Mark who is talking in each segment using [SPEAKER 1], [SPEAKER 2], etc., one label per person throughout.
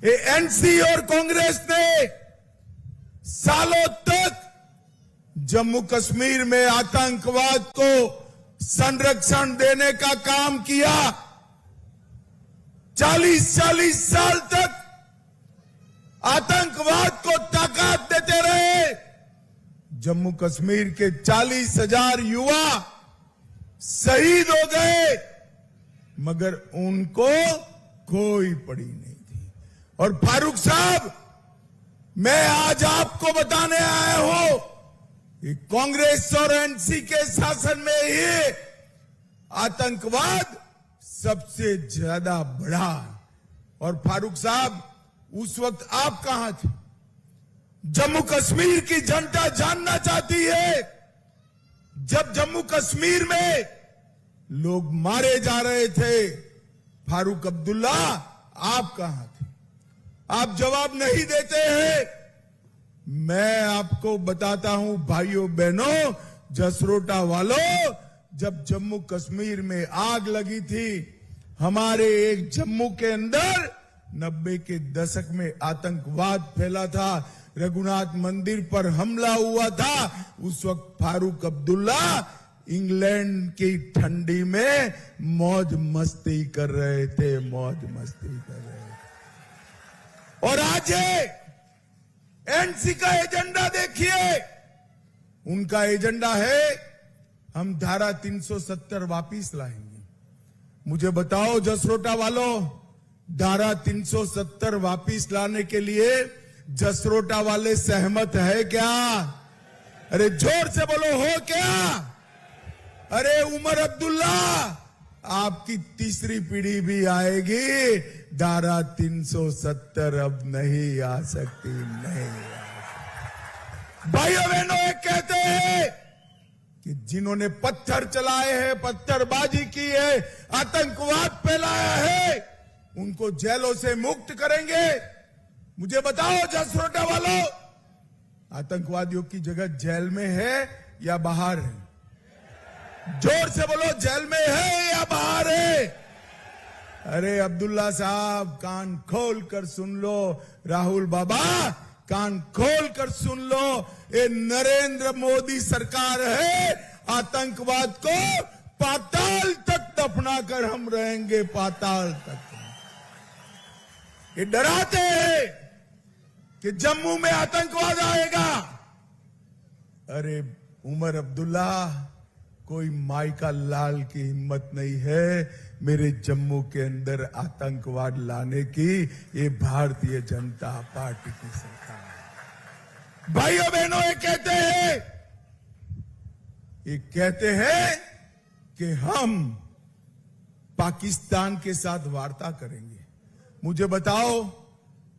[SPEAKER 1] ये एनसी और कांग्रेस ने सालों तक जम्मू कश्मीर में आतंकवाद को संरक्षण देने का काम किया। 40-40 साल तक आतंकवाद को ताकत देते रहे। जम्मू कश्मीर के 40,000 युवा शहीद हो गए, मगर उनको कोई पड़ी नहीं थी। और फारूक साहब, मैं आज आपको बताने आया हूं कि कांग्रेस और एनसी के शासन में ही आतंकवाद सबसे ज्यादा बढ़ा। और फारूक साहब, उस वक्त आप कहां थे? जम्मू कश्मीर की जनता जानना चाहती है, जब जम्मू कश्मीर में लोग मारे जा रहे थे, फारूक अब्दुल्ला आप कहां थे? आप जवाब नहीं देते हैं। मैं आपको बताता हूं भाइयों बहनों, जसरोटा वालों, जब जम्मू कश्मीर में आग लगी थी, हमारे एक जम्मू के अंदर 90 के दशक में आतंकवाद फैला था, रघुनाथ मंदिर पर हमला हुआ था, उस वक्त फारूक अब्दुल्ला इंग्लैंड की ठंडी में मौज मस्ती कर रहे थे, मौज मस्ती कर रहे थे। और आज एनसी का एजेंडा देखिए, उनका एजेंडा है हम धारा 370 वापिस लाएंगे। मुझे बताओ जसरोटा वालों, धारा 370 वापिस लाने के लिए जसरोटा वाले सहमत है क्या? अरे जोर से बोलो, हो क्या? अरे उमर अब्दुल्ला, आपकी तीसरी पीढ़ी भी आएगी, धारा 370 अब नहीं आ सकती, नहीं आ सकती। भाइयों बहनों, एक कहते हैं कि जिन्होंने पत्थर चलाए हैं, पत्थरबाजी की है, आतंकवाद फैलाया है, उनको जेलों से मुक्त करेंगे। मुझे बताओ जसरोटा वालों, आतंकवादियों की जगह जेल में है या बाहर है? जोर से बोलो, जेल में है या बाहर है? अरे अब्दुल्ला साहब, कान खोल कर सुन लो, राहुल बाबा कान खोल कर सुन लो, ये नरेंद्र मोदी सरकार है, आतंकवाद को पाताल तक दफना कर हम रहेंगे, पाताल तक। ये डराते हैं कि जम्मू में आतंकवाद आएगा। अरे उमर अब्दुल्ला, कोई माई का लाल की हिम्मत नहीं है मेरे जम्मू के अंदर आतंकवाद लाने की। ये भारतीय जनता पार्टी की सरकार है। भाइयों बहनों, ये कहते हैं कि हम पाकिस्तान के साथ वार्ता करेंगे। मुझे बताओ,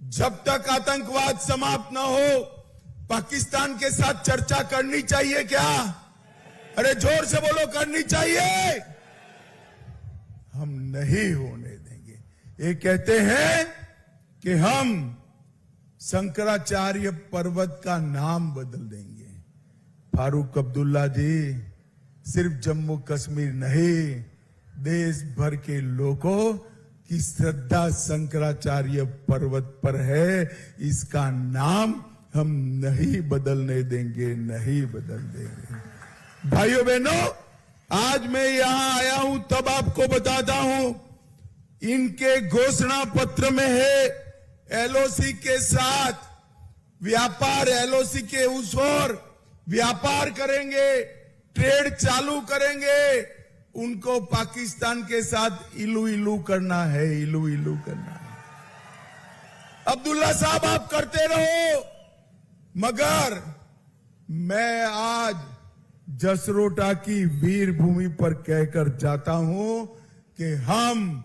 [SPEAKER 1] जब तक आतंकवाद समाप्त न हो, पाकिस्तान के साथ चर्चा करनी चाहिए क्या? अरे जोर से बोलो, करनी चाहिए। हम नहीं होने देंगे। ये कहते हैं कि हम शंकराचार्य पर्वत का नाम बदल देंगे। फारूक अब्दुल्ला जी, सिर्फ जम्मू कश्मीर नहीं, देश भर के लोगों की श्रद्धा शंकराचार्य पर्वत पर है। इसका नाम हम नहीं बदलने देंगे, नहीं बदल देंगे। भाइयों बहनों, आज मैं यहां आया हूं तब आपको बताता हूं, इनके घोषणा पत्र में है एलओसी के साथ व्यापार, एलओसी के उस ओर व्यापार करेंगे, ट्रेड चालू करेंगे। उनको पाकिस्तान के साथ इलू इलू करना है, इलू इलू करना है। अब्दुल्ला साहब, आप करते रहो, मगर मैं आज जसरोटा की वीर भूमि पर कहकर जाता हूं कि हम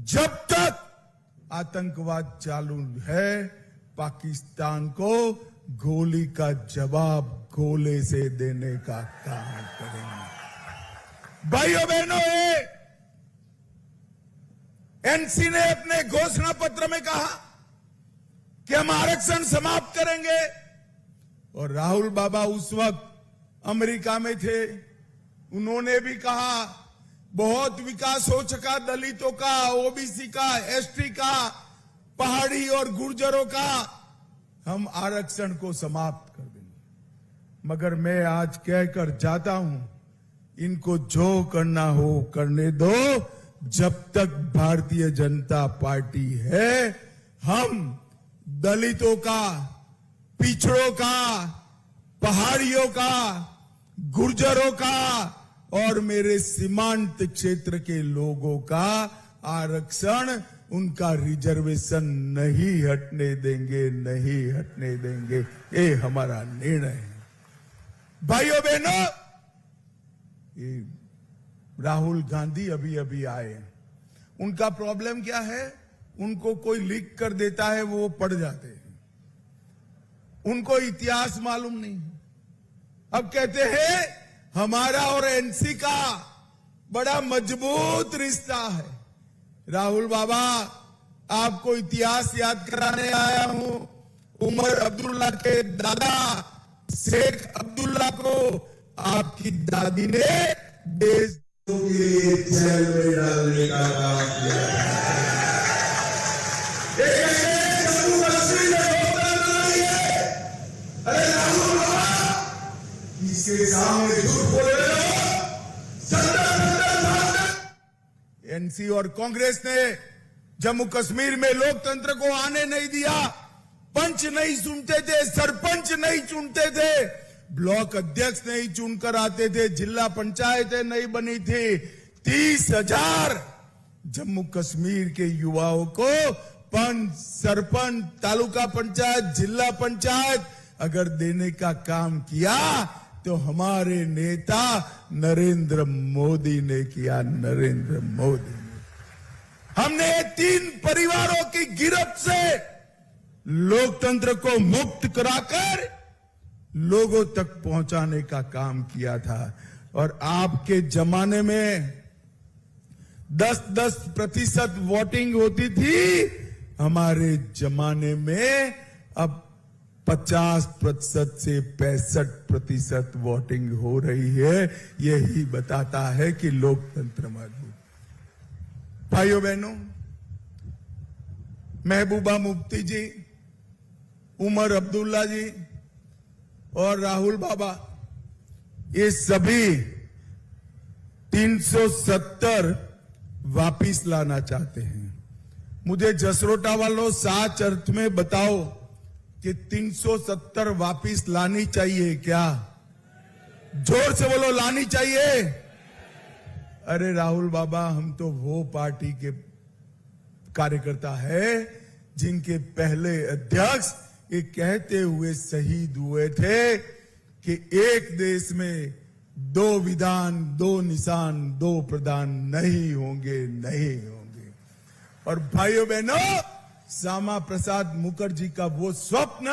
[SPEAKER 1] जब तक आतंकवाद चालू है, पाकिस्तान को गोली का जवाब गोले से देने का काम करेंगे। भाइयों बहनों, एनसी ने अपने घोषणा पत्र में कहा कि हम आरक्षण समाप्त करेंगे, और राहुल बाबा उस वक्त अमेरिका में थे, उन्होंने भी कहा बहुत विकास हो चुका दलितों का, ओबीसी का, एसटी का, पहाड़ी और गुर्जरों का हम आरक्षण को समाप्त कर देंगे। मगर मैं आज कहकर जाता हूं, इनको जो करना हो करने दो। जब तक भारतीय जनता पार्टी है, हम दलितों का, पिछड़ों का, पहाड़ियों का, गुर्जरों का और मेरे सीमांत क्षेत्र के लोगों का आरक्षण, उनका रिजर्वेशन नहीं हटने देंगे, नहीं हटने देंगे। ये हमारा निर्णय है। भाइयों बहनों, ये राहुल गांधी अभी अभी आए हैं। उनका प्रॉब्लम क्या है? उनको कोई लीक कर देता है, वो पढ़ जाते हैं। उनको इतिहास मालूम नहीं। अब कहते हैं हमारा और एनसी का बड़ा मजबूत रिश्ता है। राहुल बाबा, आपको इतिहास याद कराने आया हूं। उमर अब्दुल्ला के दादा शेख अब्दुल्ला को आपकी दादी ने देश के लिए जेल में डालने का काम किया। जम्मू कश्मीर में लोकतंत्र नहीं है। अरे राहुल बाबा, इसके सामने झूठ बोल रहे हो। एनसी और कांग्रेस ने जम्मू कश्मीर में लोकतंत्र को आने नहीं दिया। पंच नहीं चुनते थे, सरपंच नहीं चुनते थे, ब्लॉक अध्यक्ष नहीं चुनकर आते थे, जिला पंचायतें नहीं बनी थी। 30,000 जम्मू कश्मीर के युवाओं को पंच, सरपंच, तालुका पंचायत, जिला पंचायत अगर देने का काम किया तो हमारे नेता नरेंद्र मोदी ने किया। नरेंद्र मोदी ने। हमने 3 परिवारों की गिरफ्त से लोकतंत्र को मुक्त कराकर लोगों तक पहुंचाने का काम किया था। और आपके जमाने में 10-10% वोटिंग होती थी, हमारे जमाने में अब 50% से 65% वोटिंग हो रही है। यही बताता है कि लोकतंत्र मजबूत। भाइयों बहनों, महबूबा मुफ्ती जी, उमर अब्दुल्ला जी और राहुल बाबा, ये सभी 370 वापिस लाना चाहते हैं। मुझे जसरोटा वालों साच अर्थ में बताओ कि 370 वापिस लानी चाहिए क्या? जोर से बोलो, लानी चाहिए। अरे राहुल बाबा, हम तो वो पार्टी के कार्यकर्ता है जिनके पहले अध्यक्ष ये कहते हुए शहीद हुए थे कि एक देश में 2 विधान, 2 निशान, 2 प्रधान नहीं होंगे, नहीं होंगे। और भाइयों बहनों, श्यामा प्रसाद मुखर्जी का वो स्वप्न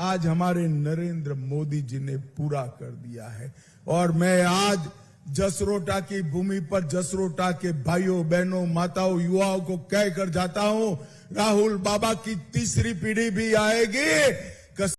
[SPEAKER 1] आज हमारे नरेंद्र मोदी जी ने पूरा कर दिया है। और मैं आज जसरोटा की भूमि पर जसरोटा के भाइयों बहनों, माताओं, युवाओं को कहकर जाता हूं, राहुल बाबा की तीसरी पीढ़ी भी आएगी।